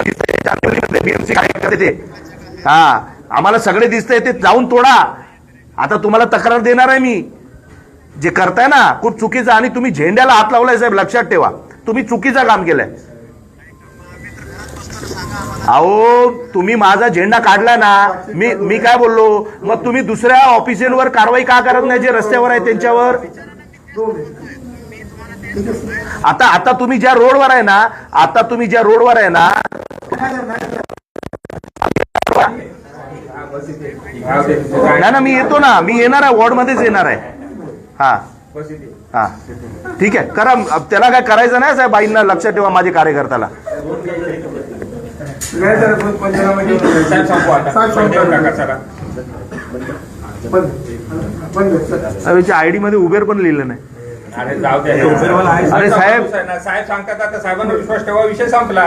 BMC कार्यकर्ते ते, हा आम्हाला सगळे दिसतंय ते जाऊन तोडा. आता तुम्हाला तक्रार देणार आहे मी. जे करताय ना खूप चुकीचं, आणि तुम्ही झेंड्याला हात लावलाय साहेब, लक्षात ठेवा तुम्ही चुकीचं काम केलंय. अहो तुम्ही माझा झेंडा काढला ना, मी काय बोललो, मग तुम्ही दुसऱ्या ऑफिसरवर कारवाई का करत नाही जे रस्त्यावर आहे त्यांच्यावर? आता तुम्ही ज्या रोडवर आहे ना, नाही ना, मी येतो ना, मी येणार आहे, वॉर्ड मध्येच येणार आहे. हा हा ठीक आहे, करा. त्याला काय करायचं नाही साहेब, बाईंना लक्षात ठेवा, माझे कार्यकर्त्याला. आयडी मध्ये उबेर पण लिहिलं नाही. अरे जाऊ द्या, अरे साहेब सांगतात, आता साहेबांना विश्वास ठेवा, विषय संपला.